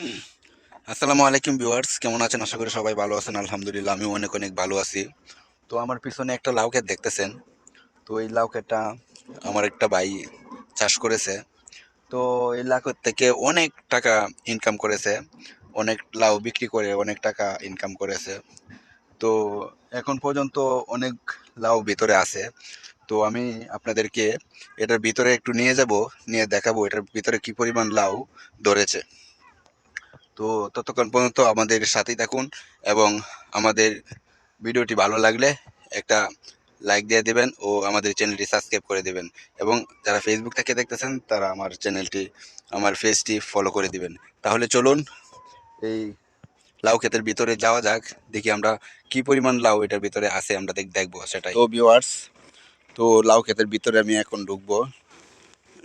আসসালামু আলাইকুম ভিউয়ার্স, কেমন আছেন? আশা করি সবাই ভালো আছেন। আলহামদুলিল্লাহ আমিও অনেক অনেক ভালো আছি। তো আমার পিছনে একটা লাউ ক্ষেত দেখতেছেন। তো এই লাউ ক্ষেতটা আমার একটা ভাই চাষ করেছে। তো এই লাউ ক্ষেত থেকে অনেক টাকা ইনকাম করেছে, অনেক লাউ বিক্রি করে অনেক টাকা ইনকাম করেছে। তো এখন পর্যন্ত অনেক লাউ ভিতরে আছে। তো আমি আপনাদেরকে এটার ভিতরে একটু নিয়ে যাব, নিয়ে দেখাবো এটার ভিতরে কি পরিমাণ লাউ ধরেছে। তো ততক্ষণ পর্যন্ত আমাদের সাথেই থাকুন এবং আমাদের ভিডিওটি ভালো লাগলে একটা লাইক দিয়ে দিবেন ও আমাদের চ্যানেলটি সাবস্ক্রাইব করে দিবেন। এবং যারা ফেসবুক থেকে দেখতেছেন তারা আমার চ্যানেলটি, আমার পেজটি ফলো করে দিবেন। তাহলে চলুন এই লাউ ক্ষেতের ভিতরে যাওয়া যাক, দেখি আমরা কি পরিমাণ লাউ এটার ভিতরে আছে, আমরা দেখবো সেটাই। তো ভিউয়ার্স, তো লাউ ক্ষেতের ভিতরে আমি এখন ঢুকবো,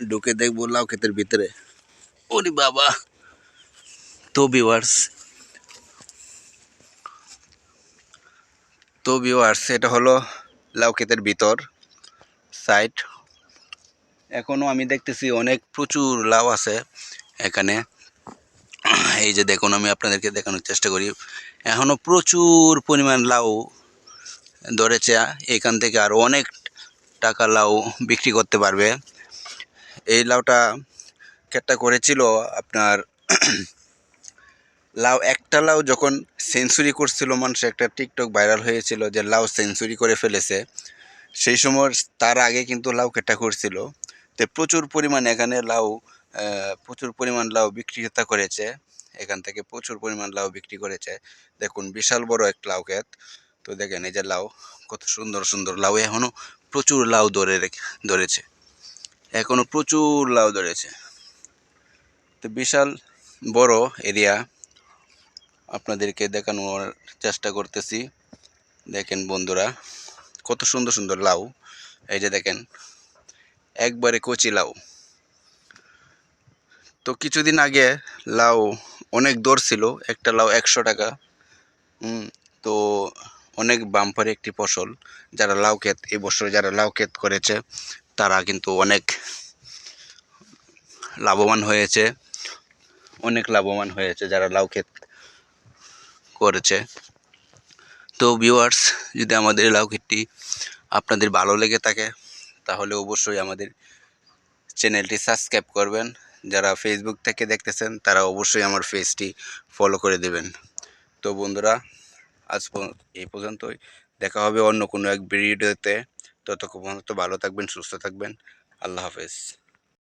ঢুকে দেখবো লাউ ক্ষেতের ভিতরে। ওরে বাবা! তো ভিউয়ার্স, এটা হলো লাউ ক্ষেতের ভিতর সাইড। এখনো আমি দেখতেছি অনেক প্রচুর লাউ আছে এখানে। এই যে দেখুন, আমি আপনাদেরকে দেখানোর চেষ্টা করি, এখনো প্রচুর পরিমাণ লাউ ধরেছে। এখান থেকে আরো অনেক টাকা লাউ বিক্রি করতে পারবে। এই লাউটা ক্ষেতটা করেছিল আপনার লাউ, একটা লাউ যখন সেঞ্চুরি করছিল, মানুষ একটা টিকটক ভাইরাল হয়েছিল যে লাউ সেঞ্চুরি করে ফেলেছে। সেই সময় তার আগে কিন্তু লাউ কেটে করছিল। তো প্রচুর পরিমাণ এখানে লাউ, প্রচুর পরিমাণ লাউ বিক্রেতা করেছে। এখান থেকে প্রচুর পরিমাণ লাউ বিক্রি করেছে। দেখুন বিশাল বড় একটা লাউ ক্ষেত। তো দেখেন এই যে লাউ, কত সুন্দর সুন্দর লাউ, এখনো প্রচুর লাউ ধরেছে, এখনো প্রচুর লাউ ধরেছে। তো বিশাল বড় এরিয়া, আপনাদেরকে দেখানোর চেষ্টা করতেছি। দেখেন বন্ধুরা, কত সুন্দর সুন্দর লাউ। এই যে দেখেন, একবারে কচি লাউ। তো কিছুদিন আগে লাউ অনেক দর ছিল, একটা লাউ 100 টাকা। তো অনেক বাম্পার একটি ফসল। যারা লাউ ক্ষেত, এই বছর যারা লাউ ক্ষেত করেছে তারা কিন্তু অনেক লাভবান হয়েছে, অনেক লাভবান হয়েছে যারা লাউ ক্ষেত করেছে। তো ভিউয়ার্স, যদি আমাদের লাউ ক্ষেতটি আপনাদের ভালো লেগে থাকে তাহলে অবশ্যই আমাদের চ্যানেলটি সাবস্ক্রাইব করবেন। যারা ফেসবুক থেকে দেখতেছেন তারা অবশ্যই আমার পেজটি ফলো করে দেবেন। তো বন্ধুরা, আজ এই পর্যন্তই। দেখা হবে অন্য কোনো এক ভিডিওতে। ততক্ষণ পর্যন্ত ভালো থাকবেন, সুস্থ থাকবেন। আল্লাহ হাফেজ।